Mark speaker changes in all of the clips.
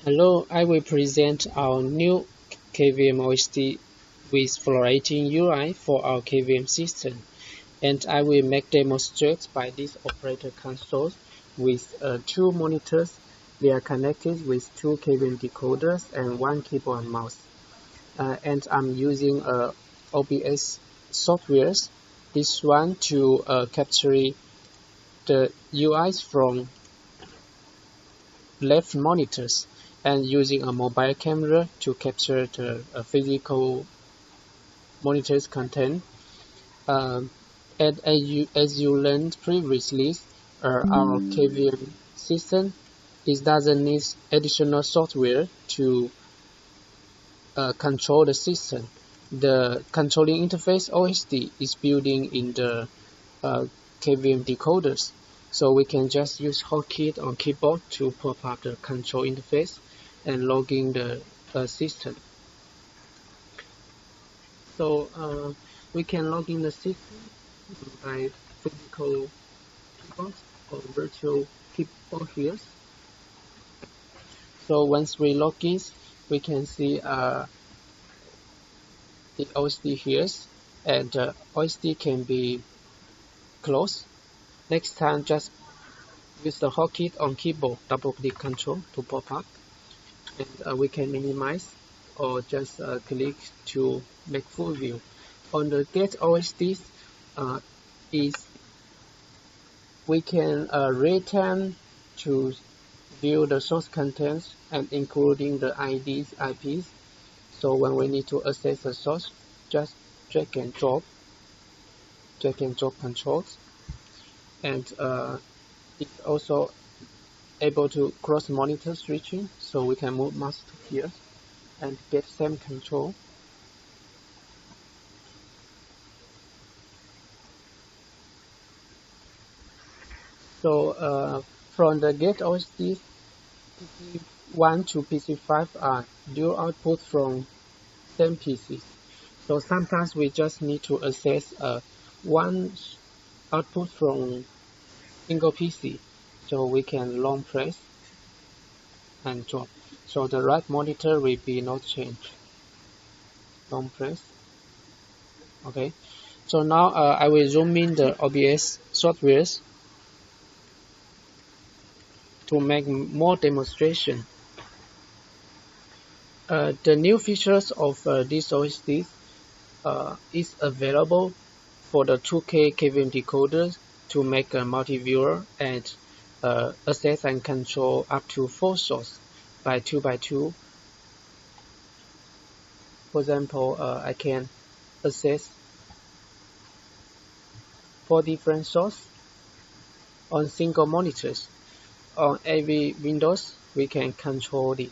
Speaker 1: Hello, I will present our new KVM OSD with floating UI for our KVM system, and I will make demonstrate by this operator console with two monitors. They are connected with two KVM decoders and one keyboard and mouse. And I'm using OBS softwares. This one to capture the UIs from left monitors, and using a mobile camera to capture the physical monitor's content. And as you learned previously, our KVM system doesn't need additional software to control the system. The controlling interface OSD is building in the KVM decoders. So we can just use hotkey on keyboard to pop up the control interface and log in the system. So we can log in the system by physical keyboard or virtual keyboard here. So once we log in, we can see the OSD here, and OSD can be closed. Next time, just use the hotkey on keyboard, double-click Control to pop up, and we can minimize or just click to make full view. On the Get OSD, we can return to view the source contents and including the IDs, IPs. So when we need to access the source, just drag and drop controls. And it's also able to cross monitor switching, so we can move mouse to here and get same control. So from the Get OSD, PC1 to PC5 are dual output from same PCs. So sometimes we just need to access one output from single PC, so we can long press and drop. So the right monitor will be not changed. Long press. Okay. So now I will zoom in the OBS softwares to make more demonstration. The new features of this OSD is available for the 2K KVM decoders to make a multi-viewer and access and control up to 4 sources by 2 by 2. For example, I can access 4 different sources on single monitors. On every Windows, we can control the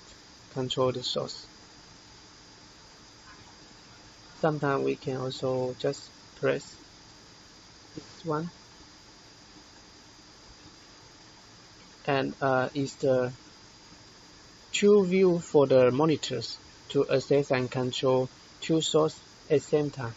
Speaker 1: source. Sometimes we can also just press this one, and is the two view for the monitors to access and control 2 sources at the same time.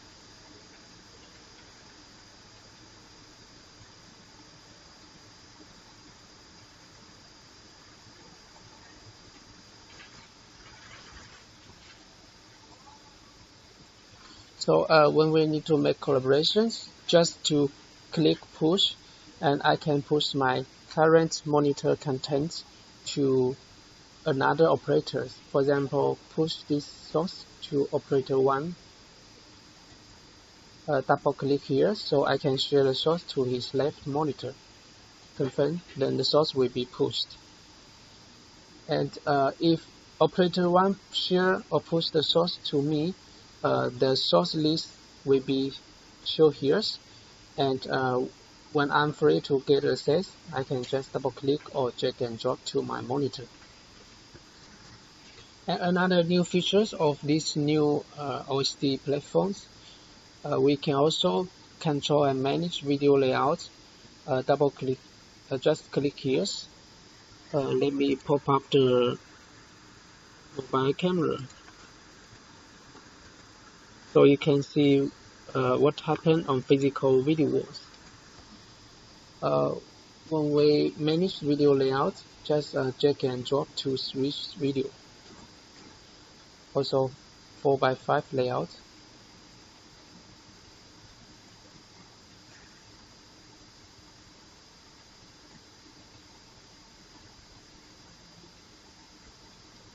Speaker 1: So when we need to make collaborations, just to click push, and I can push my current monitor content to another operator. For example, push this source to operator 1. Double click here, so I can share the source to his left monitor. Confirm, then the source will be pushed. And if operator 1 share or push the source to me, the source list will be shown here, and when I'm free to get access, I can just double click or drag and drop to my monitor. And another new features of these new OSD platforms, we can also control and manage video layouts. Double click, just click here. Let me pop up the mobile camera, so you can see what happened on physical video walls. When we manage video layout, just drag and drop to switch video. Also 4x5 layout.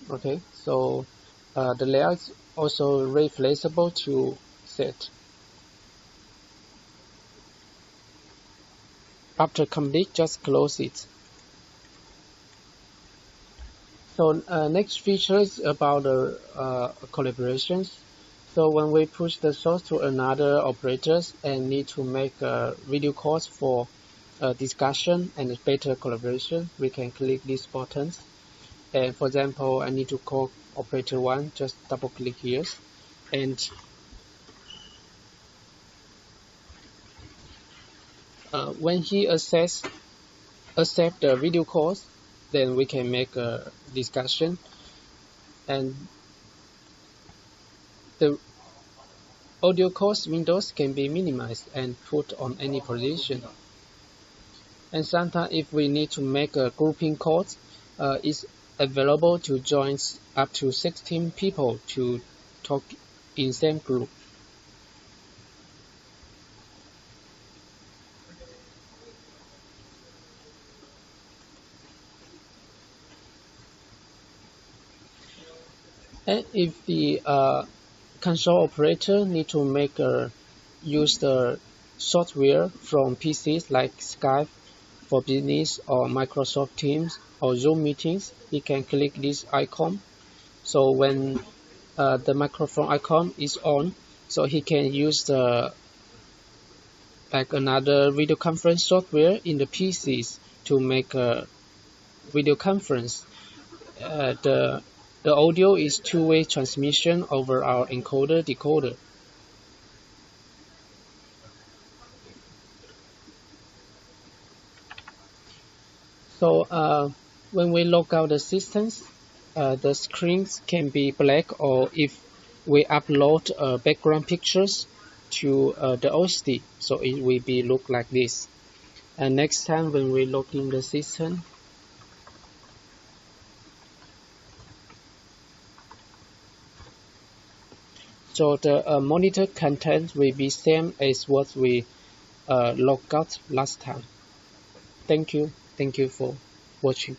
Speaker 1: Okay, so the layout is also very flexible to set. After complete, just close it. So next feature is about the collaborations. So when we push the source to another operators and need to make a video calls for discussion and better collaboration, we can click these buttons. And for example, I need to call operator 1, just double click here. And when he accept the video calls, then we can make a discussion. And the audio calls windows can be minimized and put on any position. And sometimes if we need to make a grouping calls, it's available to join up to 16 people to talk in same group. And if the console operator need to make use the software from PCs like Skype for Business or Microsoft Teams or Zoom meetings, he can click this icon. So when the microphone icon is on, so he can use the another video conference software in the PCs to make a video conference. The audio is two-way transmission over our encoder-decoder. So when we log out the systems, the screens can be black, or if we upload background pictures to the OSD, so it will be look like this. And next time when we log in the system, so the monitor content will be same as what we logged out last time. Thank you for watching.